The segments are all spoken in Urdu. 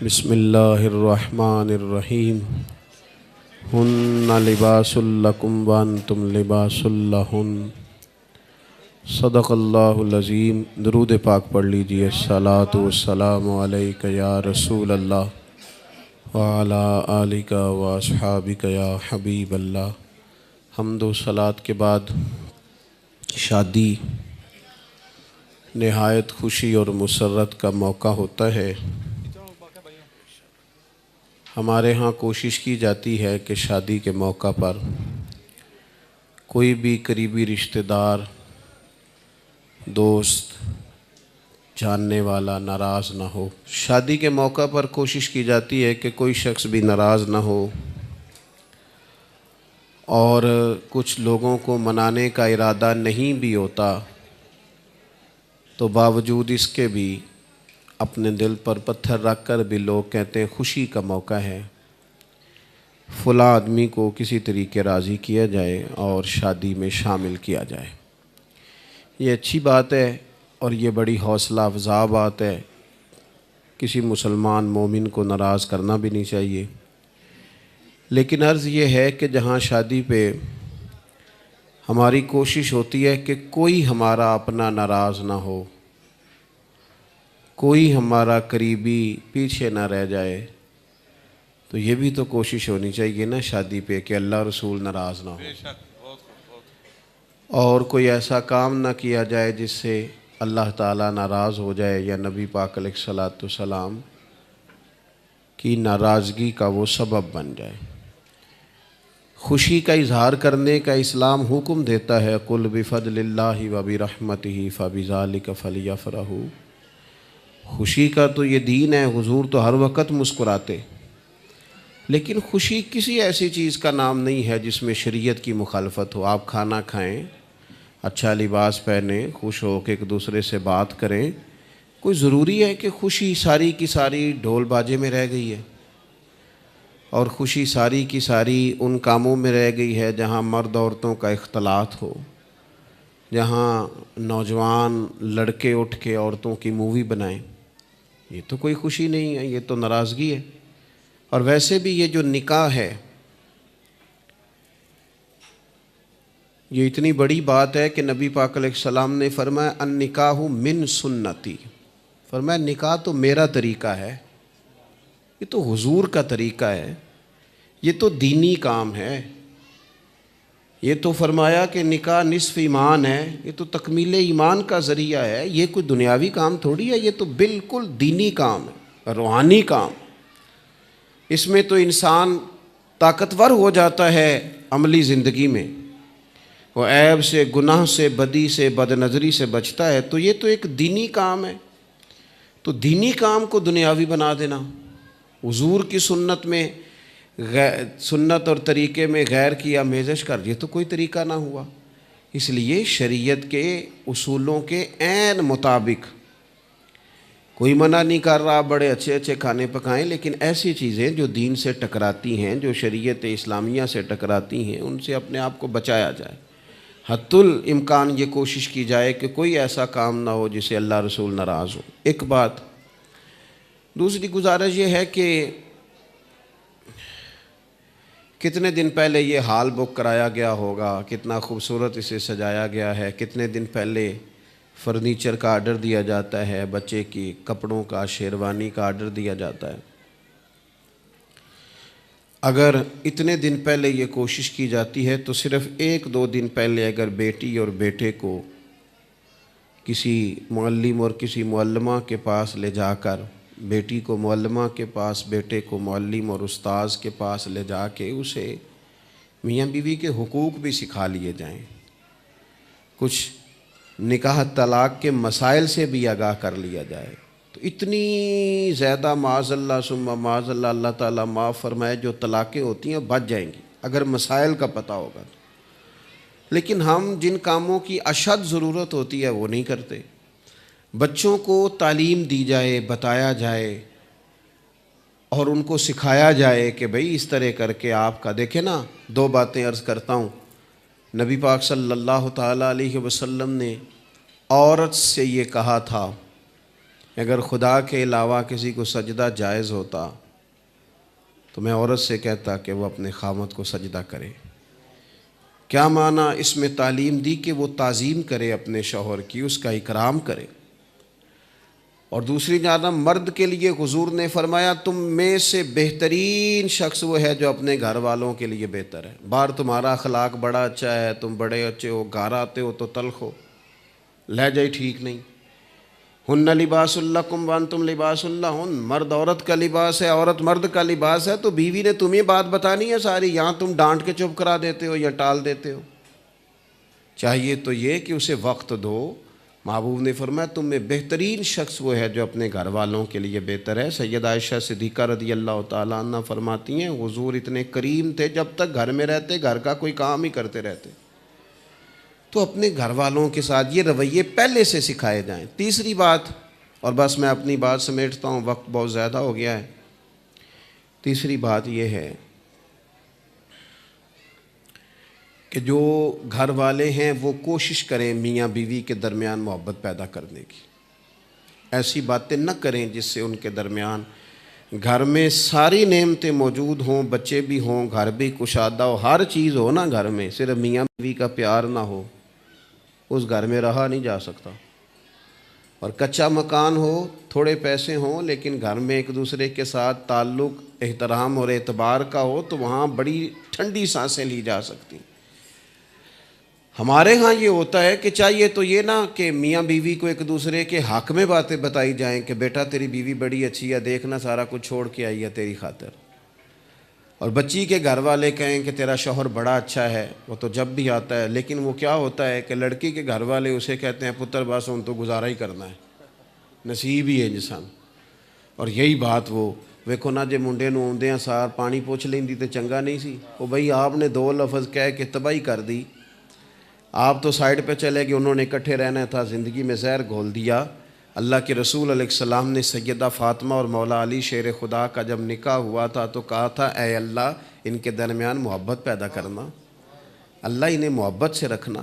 بسم اللہ الرحمن الرحیم ہن لباس لکم وانتم لباس لہن صدق اللہ العظیم۔ درود پاک پڑھ لیجئے۔ الصلاۃ والسلام علیک یا رسول اللہ وعلی آلک واصحابک یا حبیب اللہ۔ حمد و صلاۃ کے بعد شادی نہایت خوشی اور مسرت کا موقع ہوتا ہے۔ ہمارے ہاں کوشش کی جاتی ہے کہ شادی کے موقع پر کوئی بھی قریبی رشتہ دار، دوست، جاننے والا ناراض نہ ہو۔ شادی کے موقع پر کوشش کی جاتی ہے کہ کوئی شخص بھی ناراض نہ ہو، اور کچھ لوگوں کو منانے کا ارادہ نہیں بھی ہوتا تو باوجود اس کے بھی اپنے دل پر پتھر رکھ کر بھی لوگ کہتے ہیں خوشی کا موقع ہے، فلاں آدمی کو کسی طریقے راضی کیا جائے اور شادی میں شامل کیا جائے۔ یہ اچھی بات ہے اور یہ بڑی حوصلہ افزا بات ہے۔ کسی مسلمان مومن کو ناراض کرنا بھی نہیں چاہیے، لیکن عرض یہ ہے کہ جہاں شادی پہ ہماری کوشش ہوتی ہے کہ کوئی ہمارا اپنا ناراض نہ ہو، کوئی ہمارا قریبی پیچھے نہ رہ جائے، تو یہ بھی تو کوشش ہونی چاہیے نا شادی پہ کہ اللہ رسول ناراض نہ ہو، اور کوئی ایسا کام نہ کیا جائے جس سے اللہ تعالیٰ ناراض ہو جائے یا نبی پاک علیہ الصلاۃ والسلام کی ناراضگی کا وہ سبب بن جائے۔ خوشی کا اظہار کرنے کا اسلام حکم دیتا ہے، قُلْ بِفَضْلِ اللَّهِ وَبِرَحْمَتِهِ فَبِذَلِكَ فَلْيَفْرَحُوا۔ خوشی کا تو یہ دین ہے، حضور تو ہر وقت مسکراتے، لیکن خوشی کسی ایسی چیز کا نام نہیں ہے جس میں شریعت کی مخالفت ہو۔ آپ کھانا کھائیں، اچھا لباس پہنیں، خوش ہو کے ایک دوسرے سے بات کریں، کوئی ضروری ہے کہ خوشی ساری کی ساری ڈھول باجے میں رہ گئی ہے، اور خوشی ساری کی ساری ان کاموں میں رہ گئی ہے جہاں مرد عورتوں کا اختلاط ہو، جہاں نوجوان لڑکے اٹھ کے عورتوں کی مووی بنائیں؟ یہ تو کوئی خوشی نہیں ہے، یہ تو ناراضگی ہے۔ اور ویسے بھی یہ جو نکاح ہے، یہ اتنی بڑی بات ہے کہ نبی پاک علیہ السلام نے فرمایا النکاح من سنتی، فرمایا نکاح تو میرا طریقہ ہے، یہ تو حضور کا طریقہ ہے، یہ تو دینی کام ہے۔ یہ تو فرمایا کہ نکاح نصف ایمان ہے، یہ تو تکمیل ایمان کا ذریعہ ہے، یہ کوئی دنیاوی کام تھوڑی ہے، یہ تو بالکل دینی کام ہے، روحانی کام۔ اس میں تو انسان طاقتور ہو جاتا ہے عملی زندگی میں، وہ عیب سے، گناہ سے، بدی سے، بد نظری سے بچتا ہے، تو یہ تو ایک دینی کام ہے۔ تو دینی کام کو دنیاوی بنا دینا، حضور کی سنت میں سنت اور طریقے میں غیر کی آمیزش کر، یہ تو کوئی طریقہ نہ ہوا۔ اس لیے شریعت کے اصولوں کے عین مطابق کوئی منع نہیں کر رہا بڑے اچھے اچھے کھانے پکائیں، لیکن ایسی چیزیں جو دین سے ٹکراتی ہیں، جو شریعت اسلامیہ سے ٹکراتی ہیں، ان سے اپنے آپ کو بچایا جائے۔ حتی الامکان یہ کوشش کی جائے کہ کوئی ایسا کام نہ ہو جسے اللہ رسول ناراض ہو۔ ایک بات۔ دوسری گزارش یہ ہے کہ کتنے دن پہلے یہ ہال بک کرایا گیا ہوگا، کتنا خوبصورت اسے سجایا گیا ہے، کتنے دن پہلے فرنیچر کا آرڈر دیا جاتا ہے، بچے کی کپڑوں کا، شیروانی کا آرڈر دیا جاتا ہے۔ اگر اتنے دن پہلے یہ کوشش کی جاتی ہے تو صرف ایک دو دن پہلے اگر بیٹی اور بیٹے کو کسی معلم اور کسی معلمہ کے پاس لے جا کر، بیٹی کو معلمہ کے پاس، بیٹے کو معلم اور استاذ کے پاس لے جا کے اسے میاں بیوی کے حقوق بھی سکھا لیے جائیں، کچھ نکاح طلاق کے مسائل سے بھی آگاہ کر لیا جائے، تو اتنی زیادہ معاذ اللہ ثم معاذ اللہ، اللہ تعالیٰ معاف فرمائے، جو طلاقیں ہوتی ہیں بچ جائیں گی اگر مسائل کا پتہ ہوگا تو۔ لیکن ہم جن کاموں کی اشد ضرورت ہوتی ہے وہ نہیں کرتے۔ بچوں کو تعلیم دی جائے، بتایا جائے اور ان کو سکھایا جائے کہ بھئی اس طرح کر کے آپ کا، دیکھیں نا، دو باتیں عرض کرتا ہوں۔ نبی پاک صلی اللہ تعالیٰ علیہ وسلم نے عورت سے یہ کہا تھا اگر خدا کے علاوہ کسی کو سجدہ جائز ہوتا تو میں عورت سے کہتا کہ وہ اپنے خاوند کو سجدہ کرے۔ کیا معنی اس میں تعلیم دی کہ وہ تعظیم کرے اپنے شوہر کی، اس کا اکرام کرے۔ اور دوسری جانب مرد کے لیے حضور نے فرمایا تم میں سے بہترین شخص وہ ہے جو اپنے گھر والوں کے لیے بہتر ہے۔ باہر تمہارا اخلاق بڑا اچھا ہے، تم بڑے اچھے ہو، گھر آتے ہو تو تلخ ہو، لہجہ ہی ٹھیک نہیں۔ ہن لباس لکم وانتم لباس لہن، مرد عورت کا لباس ہے، عورت مرد کا لباس ہے، تو بیوی نے تمہیں بات بتانی ہے ساری، یہاں تم ڈانٹ کے چپ کرا دیتے ہو یا ٹال دیتے ہو۔ چاہیے تو یہ کہ اسے وقت دو۔ محبوب نے فرمایا تم میں بہترین شخص وہ ہے جو اپنے گھر والوں کے لیے بہتر ہے۔ سیدہ عائشہ صدیقہ رضی اللہ تعالیٰ عنہ فرماتی ہیں حضور اتنے کریم تھے، جب تک گھر میں رہتے گھر کا کوئی کام ہی کرتے رہتے۔ تو اپنے گھر والوں کے ساتھ یہ رویے پہلے سے سکھائے جائیں۔ تیسری بات، اور بس میں اپنی بات سمیٹتا ہوں، وقت بہت زیادہ ہو گیا ہے۔ تیسری بات یہ ہے کہ جو گھر والے ہیں وہ کوشش کریں میاں بیوی کے درمیان محبت پیدا کرنے کی۔ ایسی باتیں نہ کریں جس سے ان کے درمیان گھر میں ساری نعمتیں موجود ہوں، بچے بھی ہوں، گھر بھی کشادہ ہو، ہر چیز ہو نا گھر میں، صرف میاں بیوی کا پیار نہ ہو، اس گھر میں رہا نہیں جا سکتا۔ اور کچا مکان ہو، تھوڑے پیسے ہوں، لیکن گھر میں ایک دوسرے کے ساتھ تعلق احترام اور اعتبار کا ہو تو وہاں بڑی ٹھنڈی سانسیں لی جا سکتی۔ ہمارے ہاں یہ ہوتا ہے کہ چاہیے تو یہ نہ کہ میاں بیوی کو ایک دوسرے کے حق میں باتیں بتائی جائیں کہ بیٹا تیری بیوی بڑی اچھی ہے، دیکھنا سارا کچھ چھوڑ کے آئی ہے تیری خاطر، اور بچی کے گھر والے کہیں کہ تیرا شوہر بڑا اچھا ہے، وہ تو جب بھی آتا ہے، لیکن وہ کیا ہوتا ہے کہ لڑکی کے گھر والے اسے کہتے ہیں پتر بس ان تو گزارا ہی کرنا ہے، نصیب ہی ہے انسان۔ اور یہی بات وہ ویکھو نا جے منڈے نوں آوندیاں سار پانی پوچھ لیندی تے چنگا نہیں سی، وہ بھئی آپ نے دو لفظ کہہ کے تباہی کر دی، آپ تو سائیڈ پہ چلے گئے، انہوں نے اکٹھے رہنا تھا، زندگی میں زہر گھول دیا۔ اللہ کے رسول علیہ السلام نے سیدہ فاطمہ اور مولا علی شیر خدا کا جب نکاح ہوا تھا تو کہا تھا اے اللہ ان کے درمیان محبت پیدا کرنا، اللہ انہیں محبت سے رکھنا۔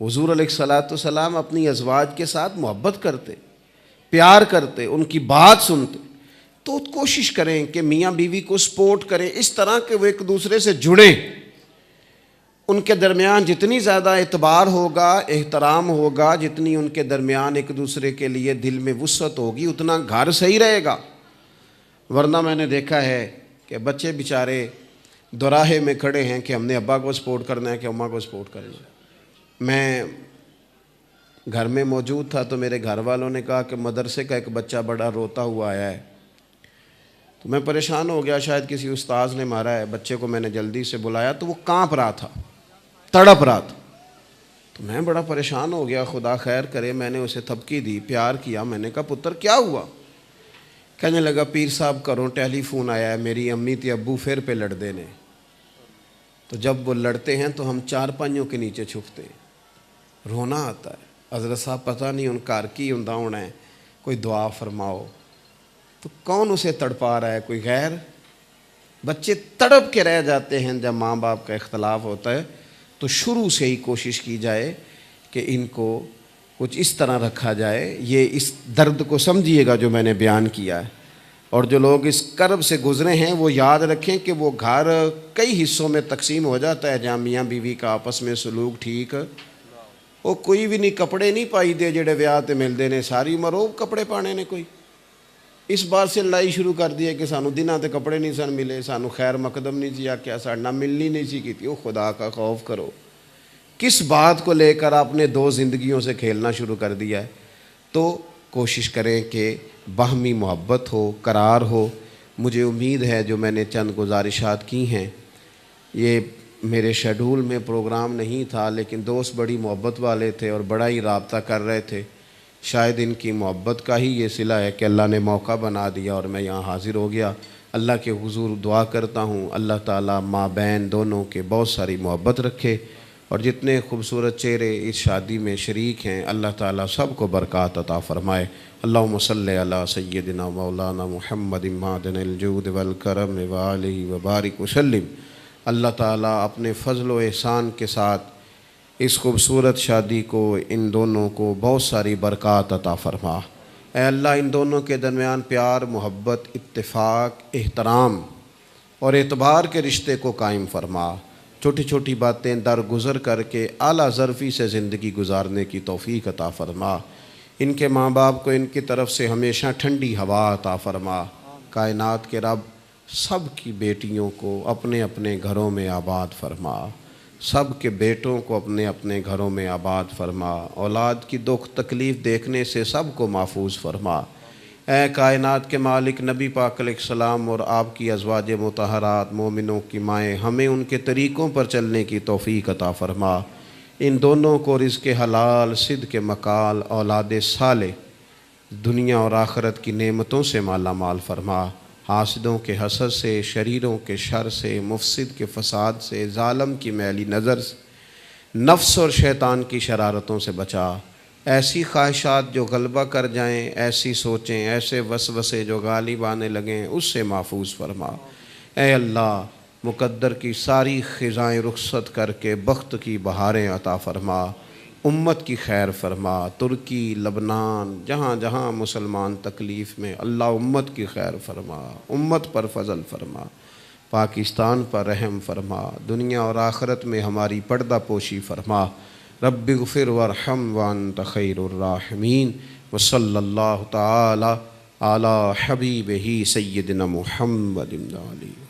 حضور علیہ السلام اپنی ازواج کے ساتھ محبت کرتے، پیار کرتے، ان کی بات سنتے۔ تو کوشش کریں کہ میاں بیوی کو سپورٹ کریں اس طرح کہ وہ ایک دوسرے سے جڑیں، ان کے درمیان جتنی زیادہ اعتبار ہوگا، احترام ہوگا، جتنی ان کے درمیان ایک دوسرے کے لیے دل میں وسعت ہوگی، اتنا گھر صحیح رہے گا۔ ورنہ میں نے دیکھا ہے کہ بچے بیچارے دوراہے میں کھڑے ہیں کہ ہم نے ابا کو سپورٹ کرنا ہے کہ اماں کو سپورٹ کرنا ہے۔ میں گھر میں موجود تھا تو میرے گھر والوں نے کہا کہ مدرسے کا ایک بچہ بڑا روتا ہوا آیا ہے، تو میں پریشان ہو گیا، شاید کسی استاذ نے مارا ہے۔ بچے کو میں نے جلدی سے بلایا تو وہ کانپ رہا تھا، تڑپ رہا تھا، تو میں بڑا پریشان ہو گیا، خدا خیر کرے۔ میں نے اسے تھپکی دی، پیار کیا، میں نے کہا پتر کیا ہوا؟ کہنے لگا پیر صاحب کروں ٹیلی فون آیا ہے، میری امی تے ابو پھر پہ لڑ دے نے۔ تو جب وہ لڑتے ہیں تو ہم چار پائیوں کے نیچے چھپتے ہیں، رونا آتا ہے، حضرت صاحب پتہ نہیں ان کار کی ہوندا ہونا ہے، کوئی دعا فرماؤ۔ تو کون اسے تڑپا رہا ہے؟ کوئی غیر؟ بچے تڑپ کے رہ جاتے ہیں جب ماں باپ کا اختلاف ہوتا ہے۔ تو شروع سے ہی کوشش کی جائے کہ ان کو کچھ اس طرح رکھا جائے۔ یہ اس درد کو سمجھیے گا جو میں نے بیان کیا ہے، اور جو لوگ اس کرب سے گزرے ہیں وہ یاد رکھیں کہ وہ گھر کئی حصوں میں تقسیم ہو جاتا ہے جہاں میاں بیوی کا آپس میں سلوک ٹھیک، وہ کوئی بھی نہیں کپڑے نہیں پائی دے جڑے ویاہ تے ملتے ہیں، ساری عمر وہ کپڑے پانے نے۔ کوئی اس بات سے لڑائی شروع کر دی ہے کہ سانو دنوں تے کپڑے نہیں سن ملے، سانو خیر مقدم نہیں سی آکھیا، ساڈے ملنی نہیں سی کیتی۔ وہ خدا کا خوف کرو، کس بات کو لے کر آپ نے دو زندگیوں سے کھیلنا شروع کر دیا ہے؟ تو کوشش کریں کہ باہمی محبت ہو، قرار ہو۔ مجھے امید ہے جو میں نے چند گزارشات کی ہیں، یہ میرے شیڈول میں پروگرام نہیں تھا، لیکن دوست بڑی محبت والے تھے اور بڑا ہی رابطہ کر رہے تھے، شاید ان کی محبت کا ہی یہ صلہ ہے کہ اللہ نے موقع بنا دیا اور میں یہاں حاضر ہو گیا۔ اللہ کے حضور دعا کرتا ہوں اللہ تعالیٰ ماں بہن دونوں کے بہت ساری محبت رکھے، اور جتنے خوبصورت چہرے اس شادی میں شریک ہیں اللہ تعالیٰ سب کو برکات عطا فرمائے۔ اللہم صلی علی سیدنا مولانا محمد معدن الجود والکرم وآلہ وبارک وسلم۔ اللہ تعالیٰ اپنے فضل و احسان کے ساتھ اس خوبصورت شادی کو، ان دونوں کو بہت ساری برکات عطا فرما۔ اے اللہ ان دونوں کے درمیان پیار، محبت، اتفاق، احترام اور اعتبار کے رشتے کو قائم فرما۔ چھوٹی چھوٹی باتیں درگزر کر کے اعلیٰ ظرفی سے زندگی گزارنے کی توفیق عطا فرما۔ ان کے ماں باپ کو ان کی طرف سے ہمیشہ ٹھنڈی ہوا عطا فرما۔ کائنات کے رب سب کی بیٹیوں کو اپنے اپنے گھروں میں آباد فرما، سب کے بیٹوں کو اپنے اپنے گھروں میں آباد فرما۔ اولاد کی دکھ تکلیف دیکھنے سے سب کو محفوظ فرما۔ اے کائنات کے مالک، نبی پاک علیہ السلام اور آپ کی ازواج مطہرات مومنوں کی مائیں، ہمیں ان کے طریقوں پر چلنے کی توفیق عطا فرما۔ ان دونوں کو رزق حلال، صدق مقال، اولاد صالح، دنیا اور آخرت کی نعمتوں سے مالا مال فرما۔ حاسدوں کے حسد سے، شریروں کے شر سے، مفسد کے فساد سے، ظالم کی میلی نظر سے، نفس اور شیطان کی شرارتوں سے بچا۔ ایسی خواہشات جو غلبہ کر جائیں، ایسی سوچیں، ایسے وسوسے جو غالب آنے لگیں، اس سے محفوظ فرما۔ اے اللہ مقدر کی ساری خزائیں رخصت کر کے بخت کی بہاریں عطا فرما، امت کی خیر فرما۔ ترکی، لبنان، جہاں جہاں مسلمان تکلیف میں، اللہ امت کی خیر فرما، امت پر فضل فرما، پاکستان پر رحم فرما، دنیا اور آخرت میں ہماری پردہ پوشی فرما۔ رب اغفر وارحم وانت خیر الراحمین، وصلی اللہ تعالی علی حبیبہ سیدنا محمد علیہ